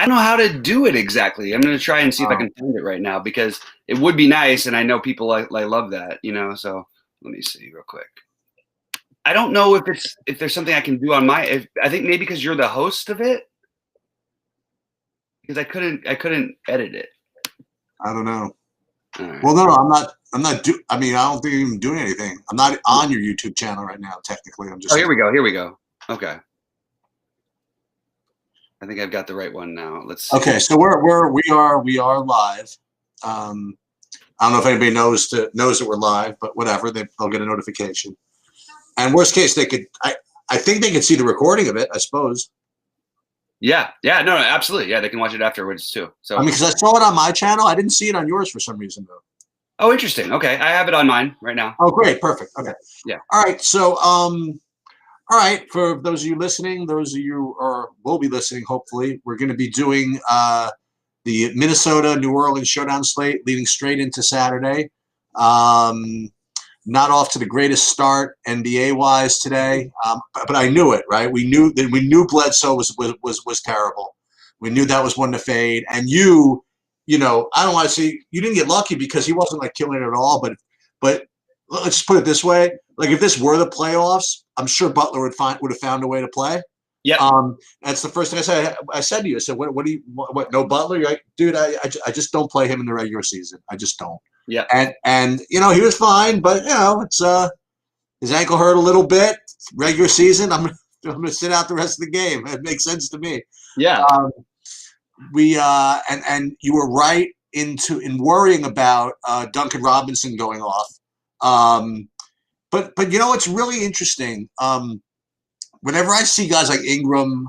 I don't know how to do it exactly. I'm going to try and see if I can find it right now because it would be nice, and I know people love that, So let me see real quick. I don't know if there's something I can do on I think maybe because you're the host of it, because I couldn't edit it. I don't know. Right. Well, no, I'm not. I mean, I don't think I'm even doing anything. I'm not on your YouTube channel right now. Technically, I'm just. Oh, here we go. Here we go. Okay. I think I've got the right one now. Let's see. Okay, so we are live. I don't know if anybody knows that we're live, but whatever, they'll get a notification. And worst case, they could. I think they could see the recording of it. I suppose. Yeah. No, absolutely. Yeah, they can watch it afterwards too. So I mean, because I saw it on my channel, I didn't see it on yours for some reason though. Oh, interesting. Okay, I have it on mine right now. Oh, great, perfect. Okay. Yeah. All right. So, all right. For those of you listening, those of you will be listening, hopefully, we're going to be doing the Minnesota New Orleans showdown slate, leading straight into Saturday. Not off to the greatest start NBA wise today, but I knew it. Right, we knew Bledsoe was terrible. We knew that was one to fade, and you know, I don't want to say you didn't get lucky because he wasn't like killing it at all. But let's just put it this way: like if this were the playoffs, I'm sure Butler would have found a way to play. Yeah. That's the first thing I said to you. I said, what do you what? No Butler? You're like, dude, I just don't play him in the regular season. I just don't. Yeah. And he was fine, but it's his ankle hurt a little bit. Regular season, I'm gonna sit out the rest of the game. It makes sense to me. Yeah. We and you were right in worrying about Duncan Robinson going off. But it's really interesting. Whenever I see guys like Ingram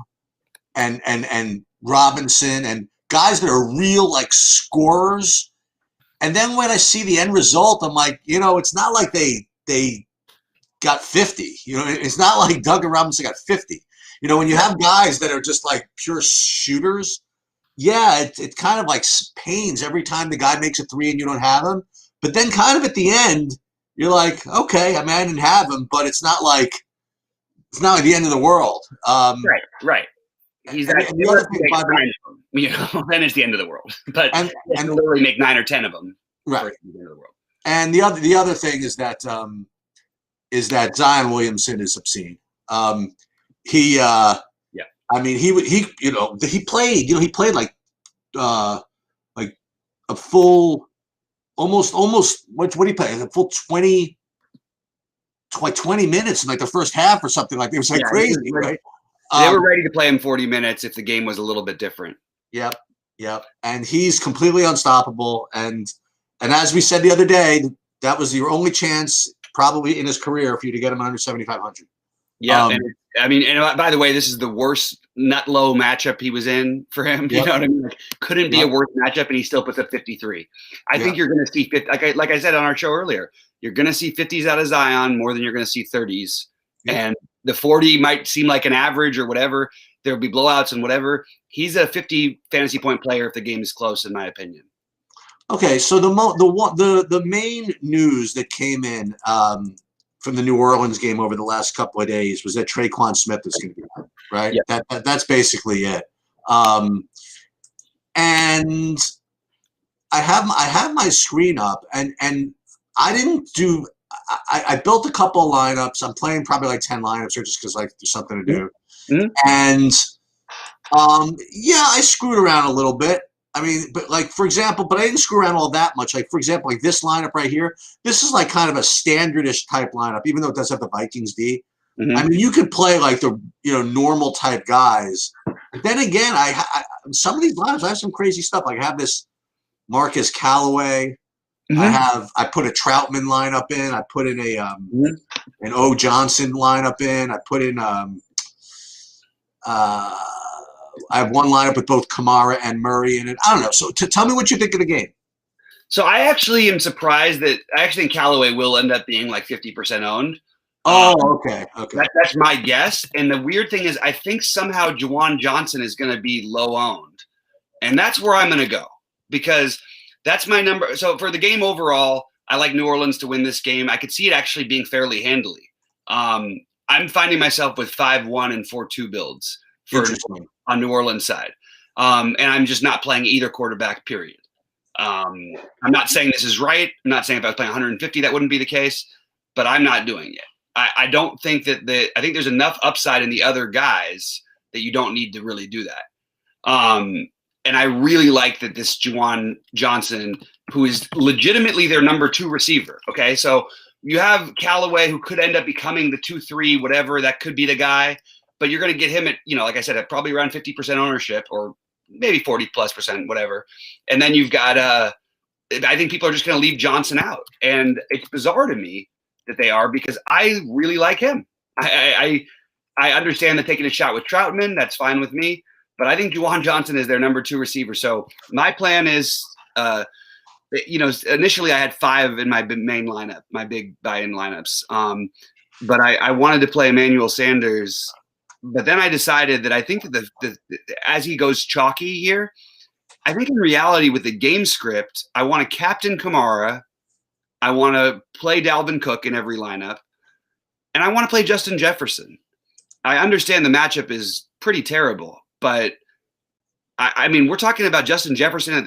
and Robinson and guys that are real like scorers. And then when I see the end result, I'm like, it's not like they got 50. It's not like Duncan Robinson got 50. When you have guys that are just like pure shooters, yeah, it kind of like pains every time the guy makes a three and you don't have him. But then kind of at the end, you're like, okay, I mean, I didn't have him, but it's not like the end of the world. Right. He's the other thing, then it's the end of the world. But and literally make 9 or 10 of them. Right. The end of the world. And the other thing is that Zion Williamson is obscene. I mean, he played like a full almost what did he play? A full 20 minutes in like the first half or something like that. It was like crazy, right? They were ready to play him 40 minutes if the game was a little bit different. Yep. And he's completely unstoppable. And as we said the other day, that was your only chance probably in his career for you to get him under 7,500. Yeah. And by the way, this is the worst nut low matchup he was in for him. You know what I mean? Like, couldn't be a worse matchup, and he still puts up 53. I think you're going to see 50. Like I said on our show earlier, you're going to see 50s out of Zion more than you're going to see 30s. And the 40 might seem like an average or whatever. There'll be blowouts and whatever. He's a 50 fantasy point player if the game is close, in my opinion. Okay, so the main news that came in from the New Orleans game over the last couple of days was that Traquan Smith is going to be out, right? Yeah. That's basically it. And I have my screen up, and I didn't do. I built a couple of lineups. I'm playing probably like 10 lineups here just because like there's something to do. Mm-hmm. And I screwed around a little bit. I mean, but like for example, but I didn't screw around all that much. Like for example, like this lineup right here, this is like kind of a standardish type lineup, even though it does have the Vikings D. Mm-hmm. I mean, you could play like the normal type guys. But then again, I some of these lineups I have some crazy stuff. Like I have this Marcus Callaway. Mm-hmm. I put a Troutman lineup in. I put in an O Johnson lineup in. I put in I have one lineup with both Kamara and Murray in it. I don't know. So tell me what you think of the game. So I actually am surprised that I actually think Callaway will end up being like 50% owned. Oh, okay. That's my guess. And the weird thing is I think somehow Juwan Johnson is going to be low owned. And that's where I'm going to go because that's my number. So for the game overall, I like New Orleans to win this game. I could see it actually being fairly handily. I'm finding myself with 5-1 and 4-2 builds on New Orleans side. And I'm just not playing either quarterback, period. I'm not saying this is right. I'm not saying if I was playing 150, that wouldn't be the case, but I'm not doing it. I don't think that I think there's enough upside in the other guys that you don't need to really do that. And I really like that this Juwan Johnson, who is legitimately their number 2 receiver. Okay. So you have Callaway, who could end up becoming the 2-3, whatever, that could be the guy, but you're going to get him at, like I said, at probably around 50% ownership, or maybe 40+%, whatever. And then you've got, I think people are just going to leave Johnson out. And it's bizarre to me that they are, because I really like him. I understand that taking a shot with Troutman, that's fine with me, but I think Juwan Johnson is their number 2 receiver. So my plan is, initially I had 5 in my main lineup, my big buy-in lineups. But I wanted to play Emmanuel Sanders, but then I decided that I think that as he goes chalky here, I think in reality with the game script, I want to captain Kamara, I want to play Dalvin Cook in every lineup, and I want to play Justin Jefferson. I understand the matchup is pretty terrible, but I mean, we're talking about Justin Jefferson at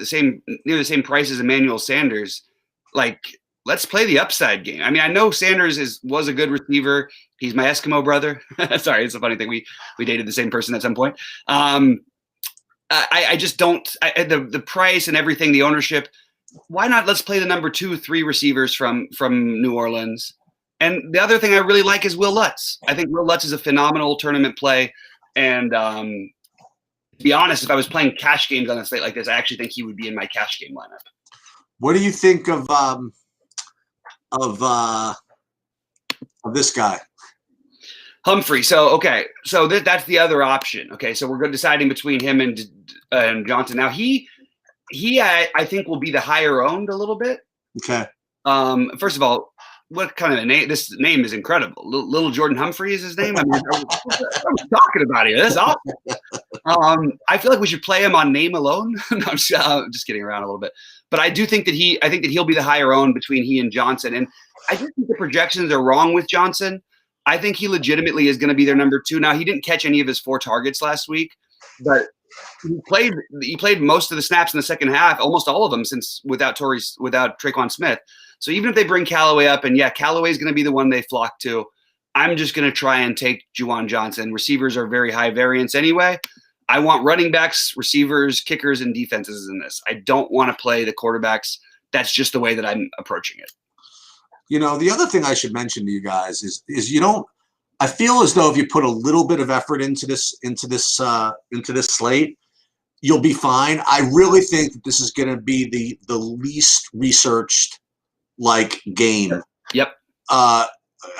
near the same price as Emmanuel Sanders. Like, let's play the upside game. I mean, I know Sanders was a good receiver. He's my Eskimo brother. Sorry, it's a funny thing. We dated the same person at some point. I just don't. The price and everything, the ownership. Why not? Let's play the number 2, 3 receivers from New Orleans. And the other thing I really like is Will Lutz. I think Will Lutz is a phenomenal tournament play. And to be honest, if I was playing cash games on a slate like this, I actually think he would be in my cash game lineup. What do you think of this guy? Humphrey. So that's the other option. Okay, so we're deciding between him and Johnson. Now he I think will be the higher owned a little bit. Okay. First of all, what kind of a name? This name is incredible. Little Jordan Humphrey is his name. I mean, I was talking about here. That's awesome. I feel like we should play him on name alone. No, I'm just kidding around a little bit. But I do think that he'll be the higher owned between he and Johnson. And I just think the projections are wrong with Johnson. I think he legitimately is going to be their number 2. Now, he didn't catch any of his 4 targets last week, but he played most of the snaps in the second half, almost all of them, since without Traquan Smith. So even if they bring Callaway up, and Callaway is going to be the one they flock to, I'm just going to try and take Juwan Johnson. Receivers are very high variance anyway. I want running backs, receivers, kickers, and defenses in this. I don't want to play the quarterbacks. That's just the way that I'm approaching it. The other thing I should mention to you guys is I feel as though if you put a little bit of effort into this slate, you'll be fine. I really think that this is going to be the least researched game. Yep. I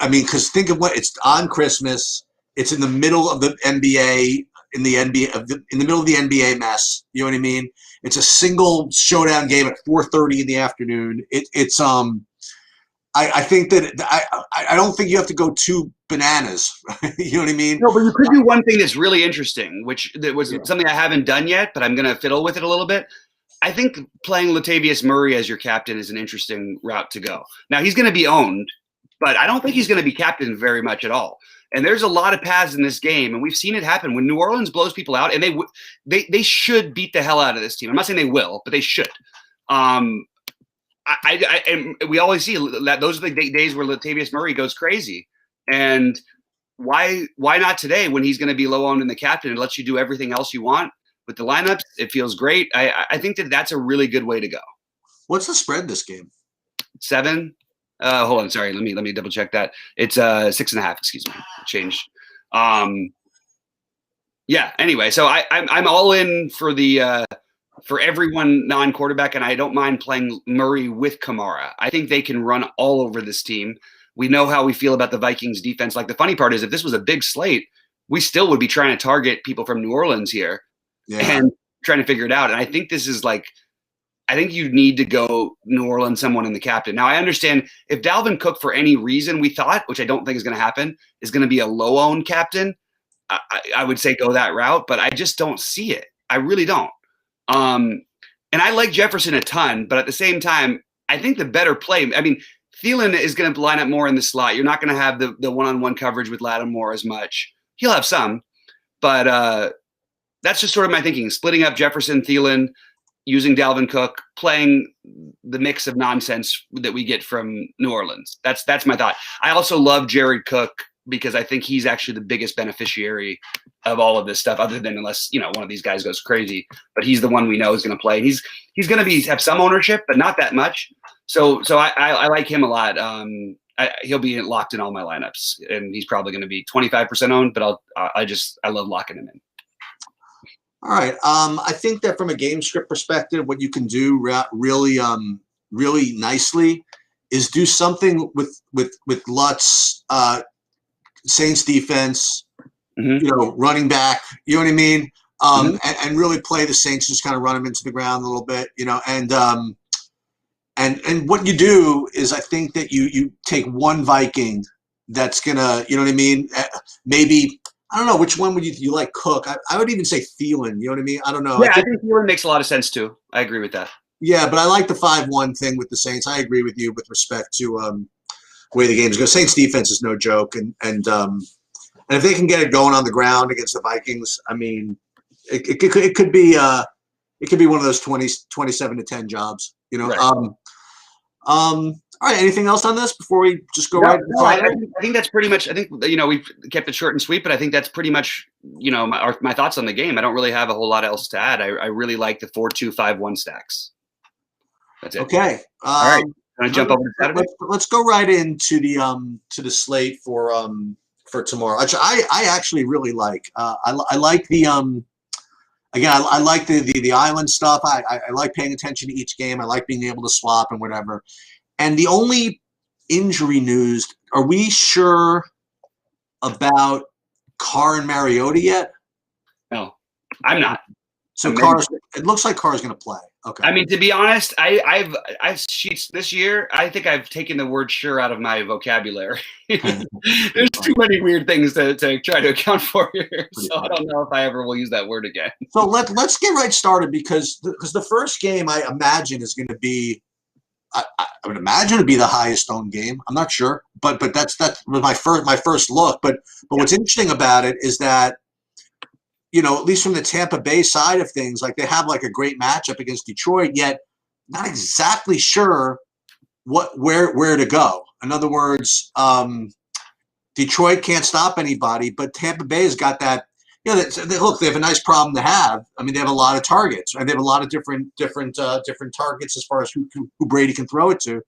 mean, because think of it's on Christmas. It's in the middle of the NBA, in the middle of the NBA mess. You know what I mean? It's a single showdown game at 4:30 in the afternoon. I think that I don't think you have to go too bananas. You know what I mean? No, but you could do one thing that's really interesting, that was something I haven't done yet, but I'm going to fiddle with it a little bit. I think playing Latavius Murray as your captain is an interesting route to go. Now, he's going to be owned, but I don't think he's going to be captain very much at all. And there's a lot of paths in this game, and we've seen it happen when New Orleans blows people out, and they should beat the hell out of this team. I'm not saying they will, but they should. And we always see that those are the days where Latavius Murray goes crazy. And why not today when he's going to be low owned in the captain and lets you do everything else you want with the lineups? It feels great. I think that's a really good way to go. What's the spread this game? 7. Hold on, sorry. Let me double check that. It's 6.5. Excuse me. It changed. Yeah. Anyway, so I'm all in for the for everyone non-quarterback, and I don't mind playing Murray with Kamara. I think they can run all over this team. We know how we feel about the Vikings defense. Like, the funny part is, if this was a big slate, we still would be trying to target people from New Orleans here and trying to figure it out. And I think this is I think you need to go New Orleans, someone in the captain. Now, I understand if Dalvin Cook, for any reason we thought, which I don't think is going to happen, is going to be a low-owned captain, I would say go that route, but I just don't see it. I really don't. And I like Jefferson a ton, but at the same time, I think the better play, I mean, Thielen is going to line up more in the slot. You're not going to have the one-on-one coverage with Lattimore as much. He'll have some, but that's just sort of my thinking. Splitting up Jefferson, Thielen, using Dalvin Cook, playing the mix of nonsense that we get from New Orleans. That's my thought. I also love Jared Cook because I think he's actually the biggest beneficiary of all of this stuff, other than unless, one of these guys goes crazy, but he's the one we know is going to play. He's going to have some ownership, but not that much. So I like him a lot. He'll be locked in all my lineups, and he's probably going to be 25% owned, but I love locking him in. All right. I think that from a game script perspective, what you can do really, really nicely is do something with Lutz, Saints defense, running back, you know what I mean? And really play the Saints, just kind of run them into the ground a little bit, and what you do is I think that you take one Viking that's gonna, you know what I mean? Maybe, I don't know, which one would you like? Cook? I would even say Thielen, you know what I mean? I don't know. Yeah, I think Thielen makes a lot of sense too. I agree with that. Yeah, but I like the 5-1 thing with the Saints. I agree with you with respect to the way the games go. Saints defense is no joke, and if they can get it going on the ground against the Vikings, I mean, it could be one of those 27-10 jobs, Right. All right. Anything else on this before we just go right? No, I think that's pretty much. I think we've kept it short and sweet, but I think that's pretty much my thoughts on the game. I don't really have a whole lot else to add. I really like the 4-2-5-1 stacks. That's it. Okay. All right. Want to jump over to Saturday? Let's go right into the slate for tomorrow, which I actually really like. I like the again, I like the island stuff. I like paying attention to each game. I like being able to swap and whatever. And the only injury news, are we sure about Carr and Mariota yet? No, I'm not. So it looks like Carr's going to play. Okay. I mean, to be honest, I've sheets this year. I think I've taken the word "sure" out of my vocabulary. There's too many weird things to try to account for here, so I don't know if I ever will use that word again. So let's get right started because the first game I imagine is going to be. I would imagine it'd be the highest owned game. I'm not sure, but that was my first look. But what's interesting about it is that, at least from the Tampa Bay side of things, like they have like a great matchup against Detroit, yet not exactly sure where to go. In other words, Detroit can't stop anybody, but Tampa Bay has got that. Look, they have a nice problem to have. I mean, they have a lot of targets, and they have a lot of different targets as far as who Brady can throw it to.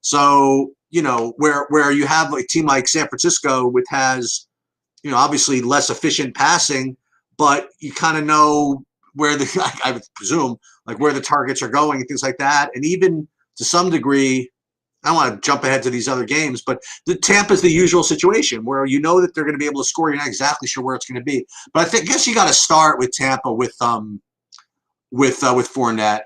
So, where you have a team like San Francisco, which has, obviously less efficient passing, but you kind of know where I would presume, like where the targets are going and things like that. And even to some degree, I don't want to jump ahead to these other games, but the Tampa's the usual situation where that they're going to be able to score. You're not exactly sure where it's going to be, but I guess you got to start with Tampa with Fournette.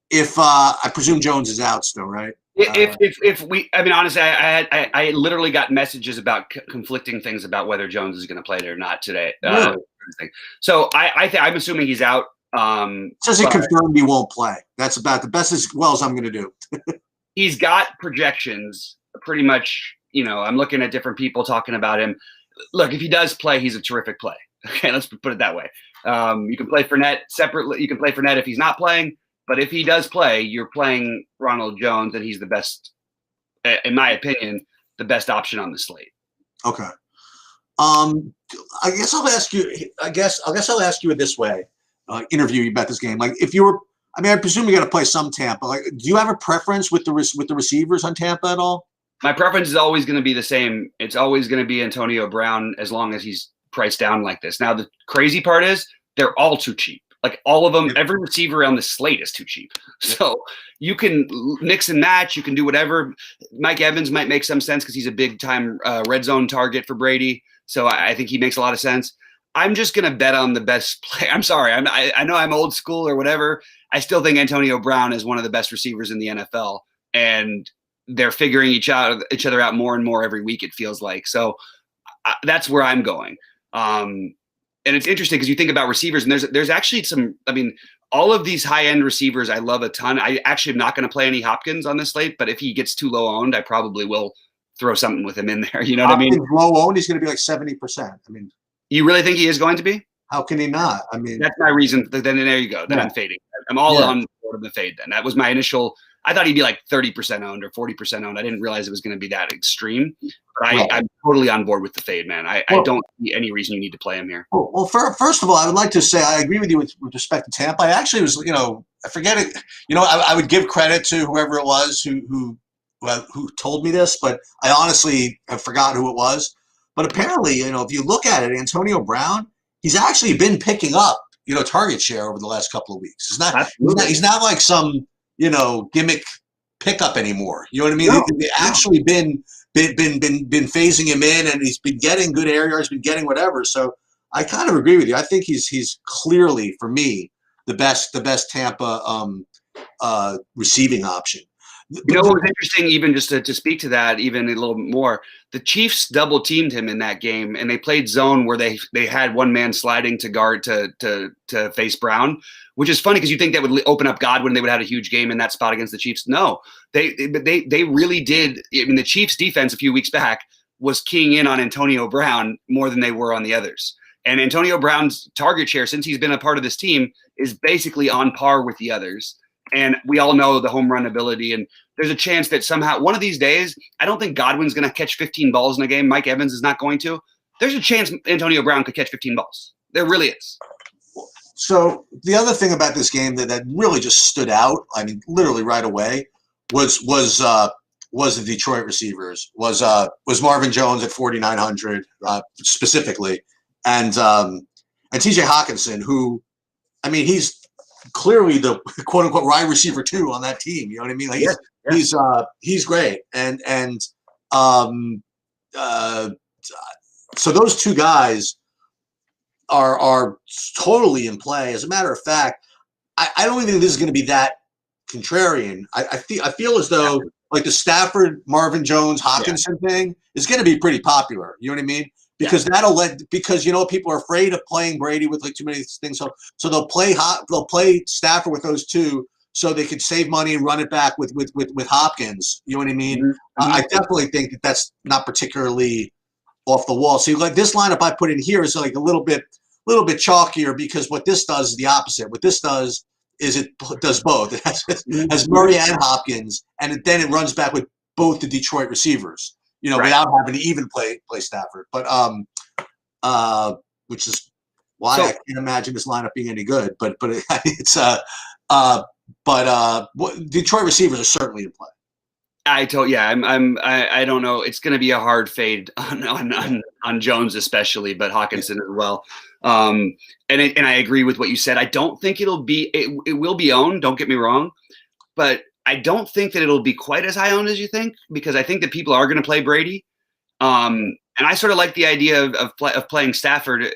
If I presume Jones is out still, right? If we, I mean, honestly, I literally got messages about conflicting things about whether Jones is going to play it or not today. Really? So I'm assuming he's out. Says he confirmed he won't play. That's about the best as well as I'm going to do. He's got projections pretty much. I'm looking at different people talking about him. Look, if he does play, he's a terrific play. Okay, let's put it that way. You can play Fournette separately. You can play Fournette if he's not playing. But if he does play, you're playing Ronald Jones, and he's the best, in my opinion, the best option on the slate. Okay. I guess I'll ask you. I guess I'll ask you it this way. Interview you about this game. Like, if you were, I presume you got to play some Tampa. Like, do you have a preference with the receivers on Tampa at all? My preference is always going to be the same. It's always going to be Antonio Brown as long as he's priced down like this. Now, the crazy part is they're all too cheap. Like all of them, every receiver on the slate is too cheap. So you can mix and match. You can do whatever. Mike Evans might make some sense because he's a big time red zone target for Brady. So I think he makes a lot of sense. I'm just going to bet on the best play. I'm sorry. I know I'm old school or whatever. I still think Antonio Brown is one of the best receivers in the NFL, and they're figuring each other out more and more every week, it feels like. So that's where I'm going. And it's interesting because you think about receivers, and there's actually some. I mean, all of these high end receivers I love a ton. I actually am not going to play any Hopkins on this slate, but if he gets too low owned, I probably will throw something with him in there. You know what I mean? Low owned, he's going to be like 70%. I mean, you really think he is going to be? How can he not? I mean, that's my reason. Then there you go. Then I'm fading. I'm all on board of the fade. Then that was my initial. I thought he'd be like 30% owned or 40% owned. I didn't realize it was going to be that extreme. But I'm totally on board with the fade, man. I don't see any reason you need to play him here. Well, first of all, I would like to say I agree with you with respect to Tampa. I actually was, I forget it. I would give credit to whoever it was who told me this, but I honestly have forgotten who it was. But apparently, if you look at it, Antonio Brown, he's actually been picking up, target share over the last couple of weeks. He's not like some, gimmick pickup anymore. You know what I mean? No, They've actually been phasing him in, and he's been getting good air yards, been getting whatever. So I kind of agree with you. I think he's clearly, for me, the best Tampa receiving option. What was interesting, even just to speak to that even a little bit more, the Chiefs double teamed him in that game, and they played zone where they had one man sliding to guard to face Brown, which is funny because you think that would open up Godwin. They would have had a huge game in that spot against the Chiefs. No, they really did. I mean, the Chiefs defense a few weeks back was keying in on Antonio Brown more than they were on the others. And Antonio Brown's target share, since he's been a part of this team, is basically on par with the others. And we all know the home run ability. And there's a chance that somehow one of these days, I don't think Godwin's going to catch 15 balls in a game. Mike Evans is not going to. There's a chance Antonio Brown could catch 15 balls. There really is. So the other thing about this game that really just stood out, I mean, literally right away, was the Detroit receivers. Was Marvin Jones at 4,900 specifically, and T.J. Hawkinson, who, I mean, he's clearly the quote unquote wide receiver 2 on that team. You know what I mean? Like he's great. And so those two guys are totally in play. As a matter of fact, I don't even think this is going to be that contrarian. I feel as though like the Stafford, Marvin Jones, Hawkinson thing is going to be pretty popular. You know what I mean? Because because people are afraid of playing Brady with like too many things, so they'll play Stafford with those two, so they could save money and run it back with Hopkins. You know what I mean? Mm-hmm. I definitely think that's not particularly off the wall. See, like this lineup I put in here is like a little bit chalkier because what this does is the opposite. What this does is it does both. It has Murray and Hopkins, and then it runs back with both the Detroit receivers. Without having to even play Stafford, but which is why I can't imagine this lineup being any good. But it's Detroit receivers are certainly in play. I don't know. It's going to be a hard fade on Jones especially, but Hawkinson as well. And I agree with what you said. I don't think it will be owned. Don't get me wrong, but I don't think that it'll be quite as high owned as you think, because I think that people are going to play Brady. And I sort of like the idea of playing Stafford.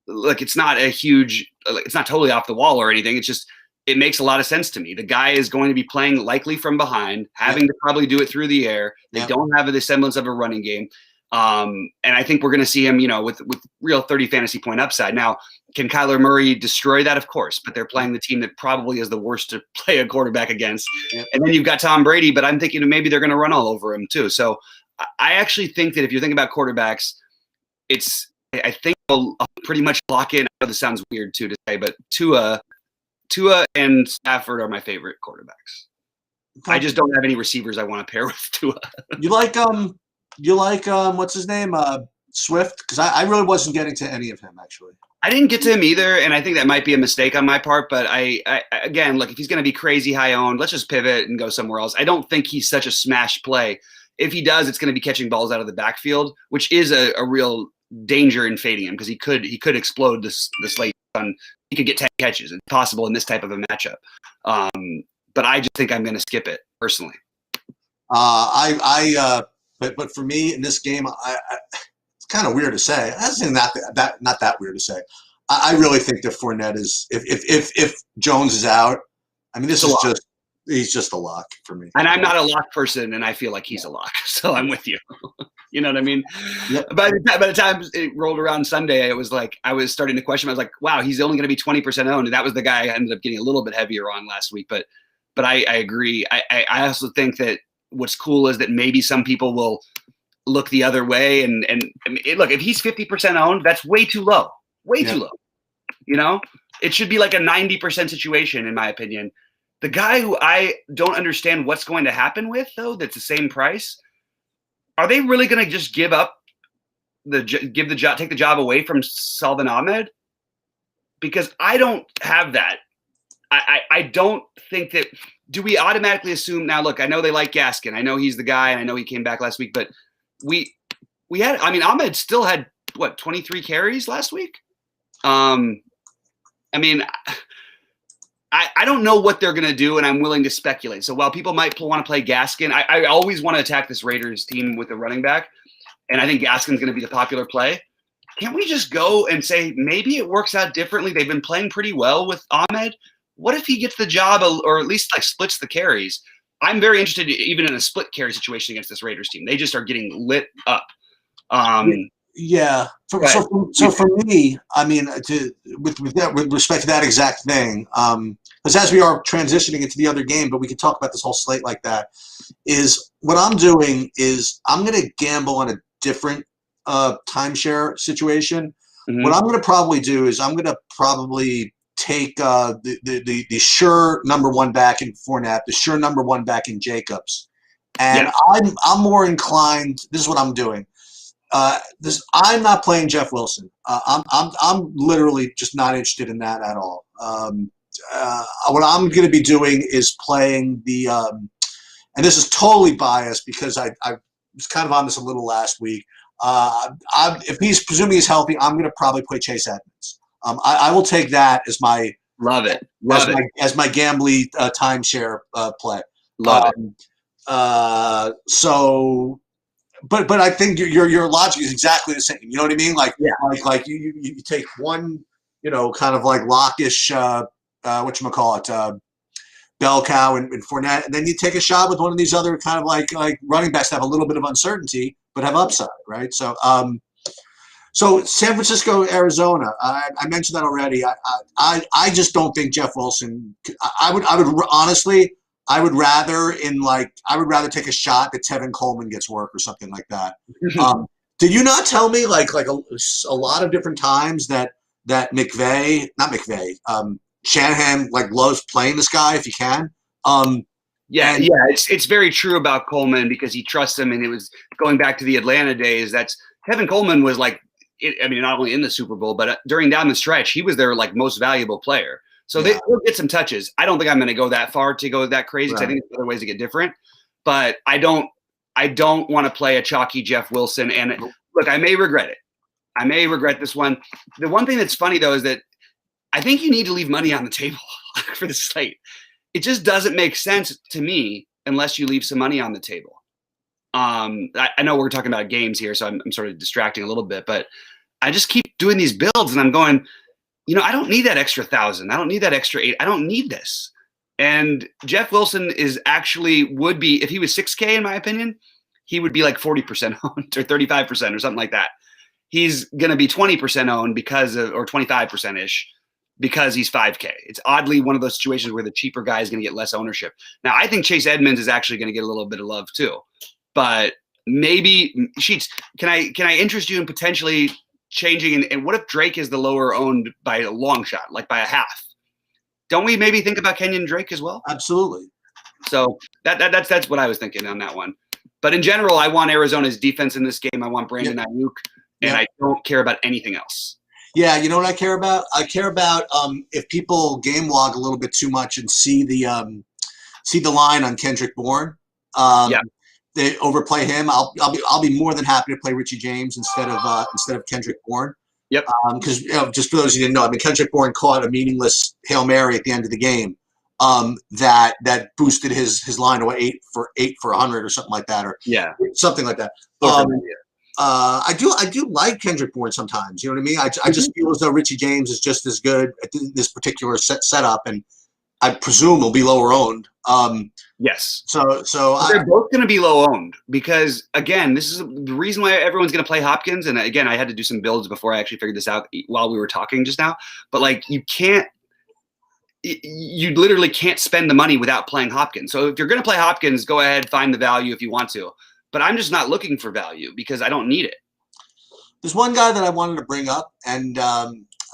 Look, it's not it's not totally off the wall or anything. It's just, it makes a lot of sense to me. The guy is going to be playing likely from behind, having to probably do it through the air. They don't have the semblance of a running game. And I think we're going to see him, with real 30 fantasy point upside. Now, can Kyler Murray destroy that? Of course, but they're playing the team that probably is the worst to play a quarterback against. Yep. And then you've got Tom Brady, but I'm thinking maybe they're going to run all over him too. So I actually think that if you're thinking about quarterbacks, I think I'll pretty much lock in. I know this sounds weird too to say, but Tua and Stafford are my favorite quarterbacks. I just don't have any receivers I want to pair with Tua. You like what's his name? Swift? Because I really wasn't getting to any of him actually. I didn't get to him either, and I think that might be a mistake on my part. But I again, look, if he's going to be crazy high owned, let's just pivot and go somewhere else. I don't think he's such a smash play. If he does, it's going to be catching balls out of the backfield, which is a real danger in fading him, because he could explode this late on. He could get 10 catches. It's possible in this type of a matchup. But I just think I'm going to skip it personally. But for me in this game, it's kind of weird to say. That's not that weird to say. I really think that Fournette is, if Jones is out, I mean, he's just a lock for me. And I'm not a lock person, and I feel like he's a lock, so I'm with you. You know what I mean? Yep. By the time it rolled around Sunday, it was like I was starting to question. I was like, wow, he's only going to be 20% owned, and that was the guy I ended up getting a little bit heavier on last week. But I agree. I also think that what's cool is that maybe some people will look the other way, and look, if he's 50% owned, that's way too low. Way too low. You know, it should be like a 90% situation, in my opinion. The guy who I don't understand what's going to happen with, though, that's the same price. Are they really going to just give up take the job away from Salvan Ahmed? Because I don't have that. I don't think that. Do we automatically assume now? Look, I know they like Gaskin. I know he's the guy, and I know he came back last week. But we had. I mean, Ahmed still had what 23 carries last week. I mean, I don't know what they're going to do, and I'm willing to speculate. So while people might want to play Gaskin, I always want to attack this Raiders team with a running back, and I think Gaskin's going to be the popular play. Can't we just go and say maybe it works out differently? They've been playing pretty well with Ahmed. What if he gets the job or at least like splits the carries? I'm very interested even in a split carry situation against this Raiders team. They just are getting lit up. Yeah. So for me, I mean, with respect to that exact thing, because as we are transitioning into the other game, but we can talk about this whole slate like that, is what I'm doing is I'm going to gamble on a different timeshare situation. Mm-hmm. What I'm going to probably do is I'm going to probably take the sure number one back in Fournette, the sure number one back in Jacobs, and I'm more inclined. This is what I'm doing. I'm not playing Jeff Wilson. I'm literally just not interested in that at all. What I'm going to be doing is playing the, and this is totally biased because I was kind of on this a little last week. If he's presuming he's healthy, I'm going to probably play Chase Edmonds. I will take that as my as my gambly timeshare play. Love it. So. But I think your logic is exactly the same. You know what I mean? Like you take one, kind of like Lockish, whatchamacallit, bell cow and Fournette, and then you take a shot with one of these other kind of like running backs that have a little bit of uncertainty but have upside, right? So so San Francisco, Arizona. I mentioned that already. I just don't think Jeff Wilson. I would honestly. I would rather take a shot that Tevin Coleman gets work or something like that. Did you not tell me like a lot of different times that Shanahan like loves playing this guy if he can? It's very true about Coleman because he trusts him, and it was going back to the Atlanta days. That's Tevin Coleman was like, not only in the Super Bowl, but during down the stretch, he was their like most valuable player. So they'll get some touches. I don't think I'm going to go that far to go that crazy because I think there's other ways to get different. But I don't want to play a chalky Jeff Wilson. And look, I may regret it. I may regret this one. The one thing that's funny, though, is that I think you need to leave money on the table for the slate. It just doesn't make sense to me unless you leave some money on the table. I know we're talking about games here, so I'm sort of distracting a little bit. But I just keep doing these builds, and I'm going – I don't need that extra 1,000. I don't need that extra 8. I don't need this. And Jeff Wilson would be, if he was 6K, in my opinion, he would be like 40% owned or 35% or something like that. He's going to be 20% owned or 25%-ish because he's 5K. It's oddly one of those situations where the cheaper guy is going to get less ownership. Now, I think Chase Edmonds is actually going to get a little bit of love too. But maybe, Sheets, can I interest you in potentially changing, and what if Drake is the lower owned by a long shot, like by a half? Don't we maybe think about Kenyon Drake as well? Absolutely. So that's what I was thinking on that one. But in general, I want Arizona's defense in this game. I want Brandon Ayuk, and I don't care about anything else. Yeah, you know what I care about? I care about if people game log a little bit too much and see the line on Kendrick Bourne. They overplay him. I'll be more than happy to play Richie James instead of Kendrick Bourne. Yep. Because just for those who didn't know, I mean Kendrick Bourne caught a meaningless Hail Mary at the end of the game. That boosted his line to 8 for 100 or something like that, or something like that. I do like Kendrick Bourne sometimes. You know what I mean? I just feel as though Richie James is just as good at this particular setup, and I presume will be lower owned. Yes. So they're both going to be low owned because, again, this is the reason why everyone's going to play Hopkins. And again, I had to do some builds before I actually figured this out while we were talking just now. But like, you literally can't spend the money without playing Hopkins. So if you're going to play Hopkins, go ahead, find the value if you want to. But I'm just not looking for value because I don't need it. There's one guy that I wanted to bring up, and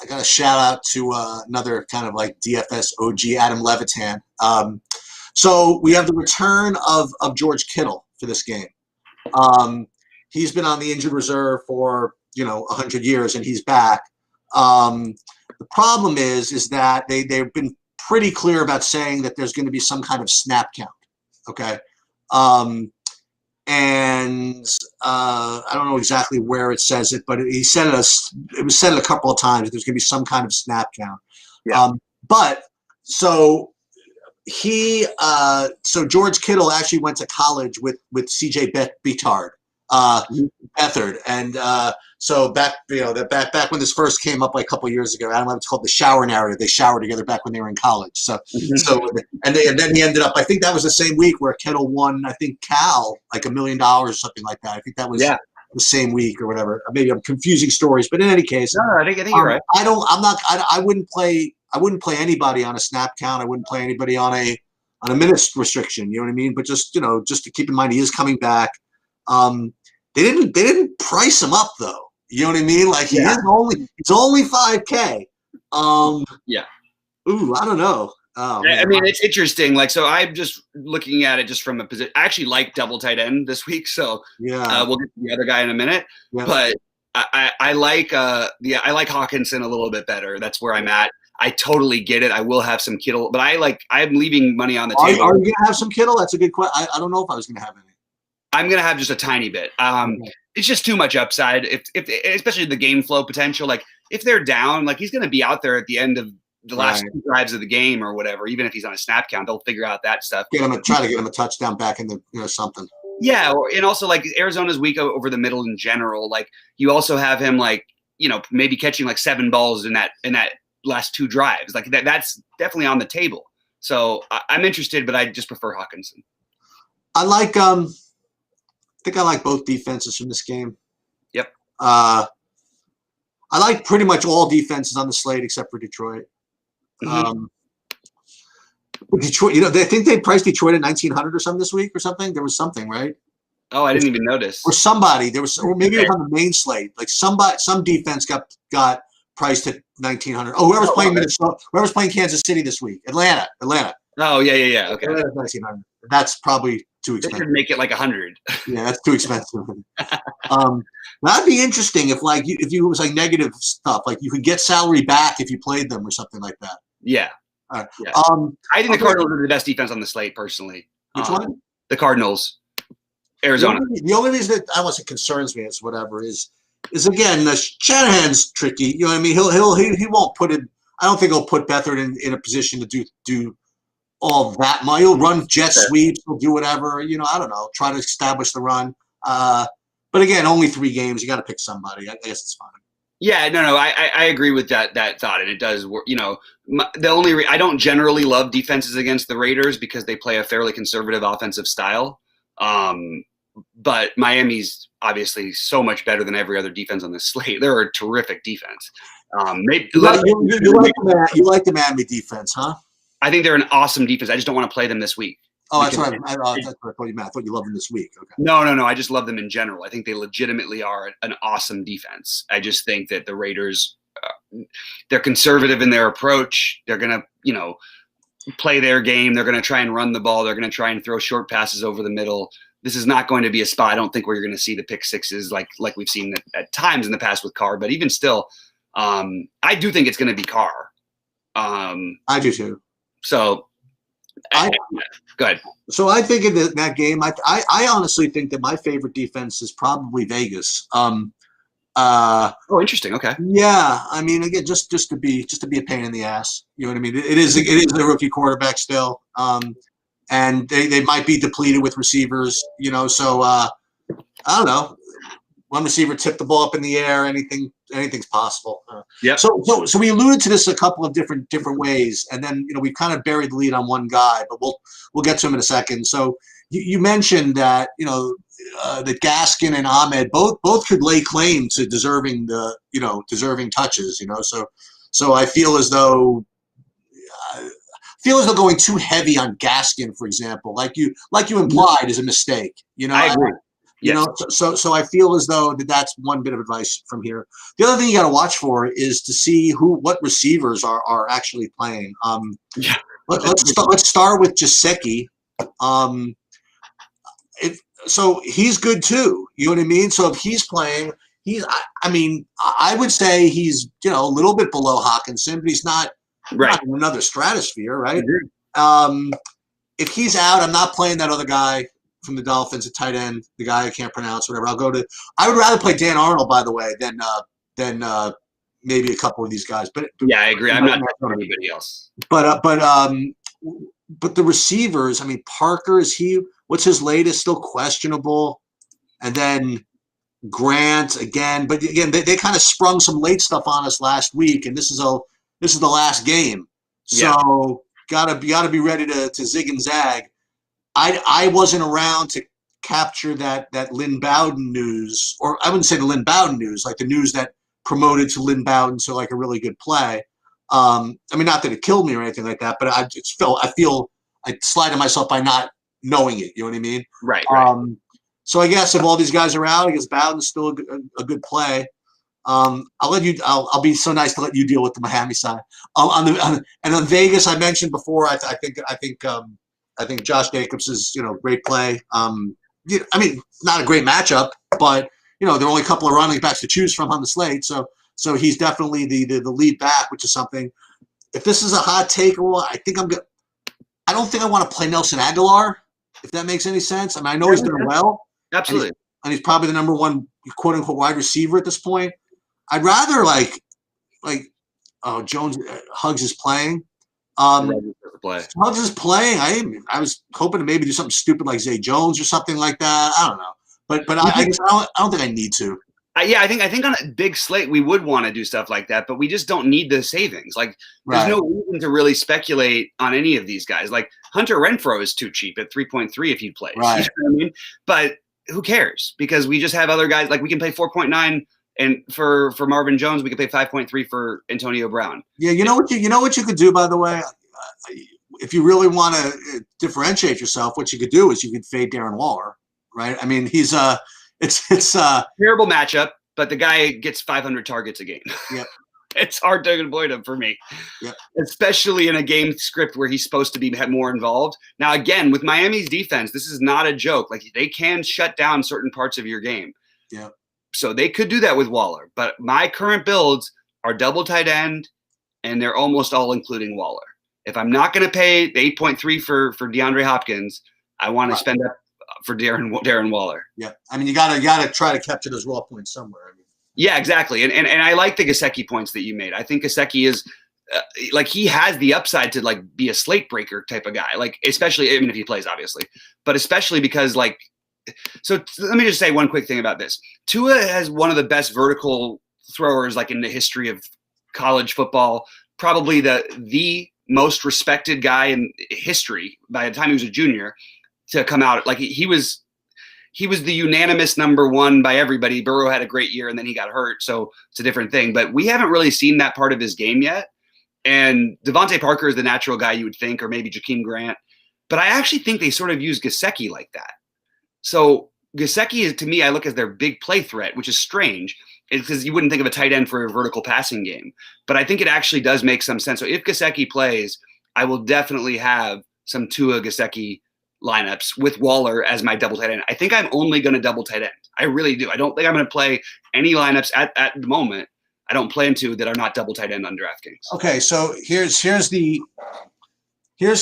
I got a shout out to another kind of like DFS OG, Adam Levitan. So we have the return of George Kittle for this game. He's been on the injured reserve for 100 years, and he's back. The problem is that they've been pretty clear about saying that there's going to be some kind of snap count. Okay. And I don't know exactly where it says it, but he said it was said a couple of times that there's going to be some kind of snap count. Yeah. But so George Kittle actually went to college with CJ Beathard, Beathard, and so back when this first came up like a couple of years ago, I don't know, it's called the shower narrative. They showered together back when they were in college. So and then he ended up. I think that was the same week where Kittle won. I think Cal like $1 million or something like that. I think that was the same week or whatever. Maybe I'm confusing stories, but in any case, no, I think you're right. I wouldn't play anybody on a snap count. I wouldn't play anybody on a minutes restriction. You know what I mean? But just to keep in mind, he is coming back. They didn't price him up though. You know what I mean? Like it's only $5K. Yeah. Ooh, I don't know. I mean, it's interesting. Like, so I'm just looking at it just from a position. I actually like double tight end this week, so we'll get to the other guy in a minute. Yeah. But I like Hawkinson a little bit better. That's where I'm at. I totally get it. I will have some Kittle, but I'm leaving money on the table. Are you gonna have some Kittle? That's a good question. I don't know if I was gonna have any. I'm gonna have just a tiny bit. It's just too much upside. If especially the game flow potential. Like if they're down, like he's gonna be out there at the end of the last two drives of the game or whatever. Even if he's on a snap count, they'll figure out that stuff. Try to get him a touchdown back in the something. Yeah, and also like Arizona's weak over the middle in general. Like you also have him like maybe catching like 7 balls in that last 2 drives. Like that's definitely on the table. So I'm interested, but I just prefer Hawkinson. I like I think I like both defenses from this game. Yep. I like pretty much all defenses on the slate except for Detroit. Detroit, I think they priced Detroit at 1,900 or something this week or something. There was something, right? Oh, I didn't even notice. Or maybe it was on the main slate. Like some defense got priced at 1,900. Oh, whoever's playing Minnesota, whoever's playing Kansas City this week, Atlanta. Oh yeah. Okay. Atlanta's 1,900. That's probably too expensive. They should make it like 100. Yeah, that's too expensive. That'd be interesting if you was like negative stuff, like you could get salary back if you played them or something like that. Yeah. Yeah. I think the Cardinals are the best defense on the slate, personally. Which one? The Cardinals. Arizona. The only reason that I want to concerns me is whatever is again Shanahan's tricky. You know what I mean? He won't put it. I don't think he'll put Beathard in a position to do all that much. He'll run jet sweeps. He'll do whatever. I don't know. Try to establish the run. But again, only 3 games. You got to pick somebody. I guess it's fine. Yeah, no, I agree with that thought, and it does work. I don't generally love defenses against the Raiders because they play a fairly conservative offensive style. But Miami's obviously so much better than every other defense on the slate. They're a terrific defense. You like the Miami defense, huh? I think they're an awesome defense. I just don't want to play them this week. Oh, that's right. That's what I thought you meant. I thought you loved them this week. Okay. No. I just love them in general. I think they legitimately are an awesome defense. I just think that the Raiders, they're conservative in their approach. They're going to, play their game. They're going to try and run the ball. They're going to try and throw short passes over the middle. This is not going to be a spot, I don't think, where you're going to see the pick sixes like we've seen at times in the past with Carr. But even still, I do think it's going to be Carr. I do too. So, go ahead. So I think in that game, I honestly think that my favorite defense is probably Vegas. Interesting. Okay. Yeah, I mean, again, just to be a pain in the ass. You know what I mean? It is a rookie quarterback still, and they might be depleted with receivers. So I don't know. One receiver tipped the ball up in the air. Anything's possible. Yeah. So we alluded to this a couple of different ways, and then we've kind of buried the lead on one guy, but we'll get to him in a second. So you mentioned that that Gaskin and Ahmed both could lay claim to deserving touches. So I feel as though going too heavy on Gaskin, for example, like you implied, is a mistake. I agree. You Yes. know, so I feel as though that's one bit of advice from here. The other thing you got to watch for is to see what receivers are actually playing. Yeah. Let's start with Jasecki. Um, so he's good too. You know what I mean? So if he's playing, I mean, I would say he's a little bit below Hawkinson, but he's not in another stratosphere, right? If he's out, I'm not playing that other guy from the Dolphins, a tight end, the guy I can't pronounce, whatever. I would rather play Dan Arnold, by the way, than maybe a couple of these guys. But yeah, I agree. I'm not talking anybody else. But the receivers, I mean, Parker, what's his latest? Still questionable. And then Grant again. But again, they kind of sprung some late stuff on us last week, and this is the last game. So gotta be ready to zig and zag. I wasn't around to capture that Lynn Bowden news, or I wouldn't say the Lynn Bowden news, like the news that promoted to Lynn Bowden to like a really good play. I mean, not that it killed me or anything like that, but I feel I slighted myself by not knowing it. You know what I mean? Right. So I guess if all these guys are out, I guess Bowden's still a good play. I'll be so nice to let you deal with the Miami side. And on Vegas, I mentioned before. I think Josh Jacobs is great play. I mean, not a great matchup, but there are only a couple of running backs to choose from on the slate. So he's definitely the lead back, which is something. If this is a hot take, well, I don't think I want to play Nelson Aguilar, if that makes any sense. I mean, I know he's doing well. Absolutely. And he's probably the number one quote unquote wide receiver at this point. I'd rather Jones Huggs is playing. Huggs is playing. I was hoping to maybe do something stupid like Zay Jones or something like that. I don't know. But I don't think I need to. Yeah, I think on a big slate we would want to do stuff like that, but we just don't need the savings. Like, there's no reason to really speculate on any of these guys. Like Hunter Renfrow is too cheap at 3.3 if he plays. Right. You know what I mean? But who cares? Because we just have other guys. Like we can play 4.9, and for Marvin Jones, we can play 5.3 for Antonio Brown. Yeah, you know what you could do, by the way. If you really want to differentiate yourself, what you could do is you could fade Darren Waller, right? I mean, he's it's terrible matchup, but the guy gets 500 targets a game. Yep. It's hard to avoid him for me. Yep. Especially in a game script where he's supposed to be more involved. Now, again, with Miami's defense, this is not a joke. Like, they can shut down certain parts of your game. Yeah. So they could do that with Waller. But my current builds are double tight end, and they're almost all including Waller. If I'm not going to pay the 8.3 for DeAndre Hopkins, I want to spend up for Darren Waller. Yeah, I mean, you gotta try to capture those raw points somewhere. I mean. Yeah, exactly. And I like the Gesicki points that you made. I think Gesicki is he has the upside to be a slate breaker type of guy. Like, especially, I mean, if he plays, obviously, but especially because so let me just say one quick thing about this. Tua has one of the best vertical throwers in the history of college football. Probably the most respected guy in history by the time he was a junior to come out. He was the unanimous number one by everybody. Burrow had a great year and then he got hurt. So it's a different thing, but we haven't really seen that part of his game yet. And Devontae Parker is the natural guy you would think, or maybe Jakeem Grant, but I actually think they sort of use Gesicki like that. So Gesicki is, to me, I look as their big play threat, which is strange. It's because you wouldn't think of a tight end for a vertical passing game. But I think it actually does make some sense. So if Gesicki plays, I will definitely have some Tua Gesicki lineups with Waller as my double tight end. I think I'm only going to double tight end. I really do. I don't think I'm going to play any lineups at the moment. I don't plan to that are not double tight end on DraftKings. Okay, so here's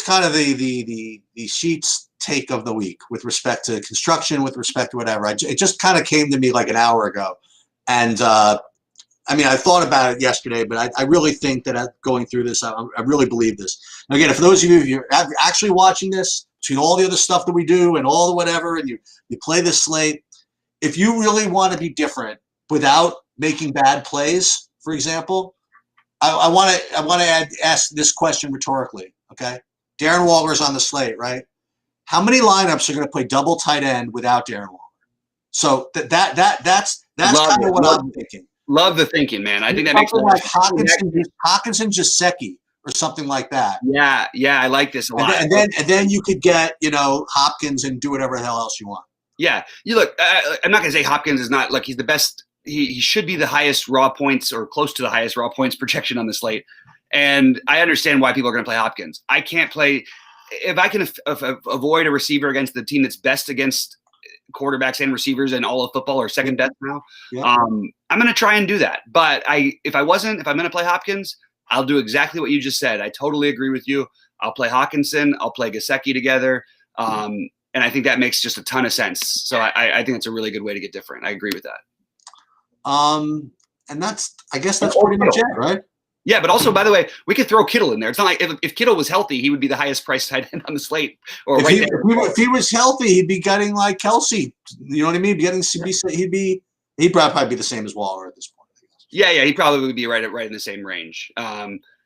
kind of the Sheets take of the week with respect to construction, with respect to whatever. It just kind of came to me like an hour ago. And I mean, I thought about it yesterday, but I really think that going through this, I really believe this. Now, again, for those of you who are actually watching this, between all the other stuff that we do and all the whatever, and you play this slate, if you really want to be different without making bad plays, for example, I want to ask this question rhetorically. Okay, Darren Waller's on the slate, right? How many lineups are going to play double tight end without Darren Waller? So that's kind of what I'm thinking. Love the thinking, man. I think that makes sense. Like Hawkinson Gesicki or something like that. Yeah, I like this a lot. And then you could get Hopkins and do whatever the hell else you want. Yeah, you look. I'm not gonna say Hopkins is not like he's the best. He should be the highest raw points or close to the highest raw points projection on the slate. And I understand why people are going to play Hopkins. I can't play if I can avoid a receiver against the team that's best against quarterbacks and receivers in all of football or second best now. Yeah. I'm going to try and do that. But if I'm going to play Hopkins, I'll do exactly what you just said. I totally agree with you. I'll play Hawkinson. I'll play Gesicki together. And I think that makes just a ton of sense. So I think it's a really good way to get different. I agree with that. And I guess that's pretty much it, right? Yeah, but also, by the way, we could throw Kittle in there. It's not like if Kittle was healthy, he would be the highest priced tight end on the slate. Or if he was healthy, he'd be getting like Kelsey. You know what I mean? He'd probably be the same as Waller at this point. Yeah, he'd probably be right in the same range.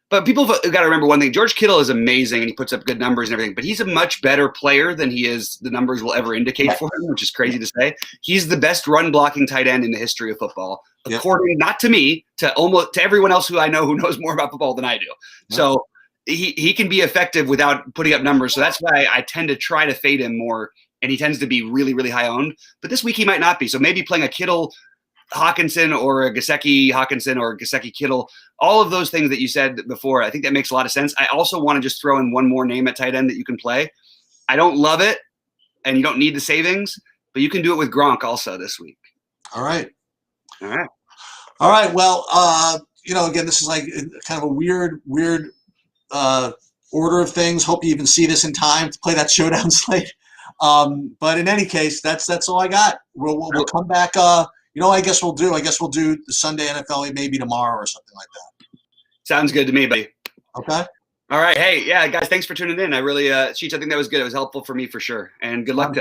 But people have got to remember one thing. George Kittle is amazing, and he puts up good numbers and everything, but he's a much better player than the numbers will ever indicate for him, which is crazy to say. He's the best run-blocking tight end in the history of football, according not to me, to everyone else who I know who knows more about football than I do. Yep. So he can be effective without putting up numbers, so that's why I tend to try to fade him more, and he tends to be really, really high owned. But this week he might not be, so maybe playing a Kittle Hawkinson or a Gesicki Hawkinson or Gesicki Kittle, all of those things that you said before, I think that makes a lot of sense. I also want to just throw in one more name at tight end that you can play. I don't love it, and you don't need the savings, but you can do it with Gronk also this week. All right. Well, again, this is like kind of a weird order of things. Hope you even see this in time to play that showdown slate. But in any case, that's all I got. We'll come back. I guess we'll do the Sunday NFL maybe tomorrow or something like that. Sounds good to me, buddy. Okay. All right. Hey, yeah, guys, thanks for tuning in. I really, Cheech, I think that was good. It was helpful for me for sure. And good luck.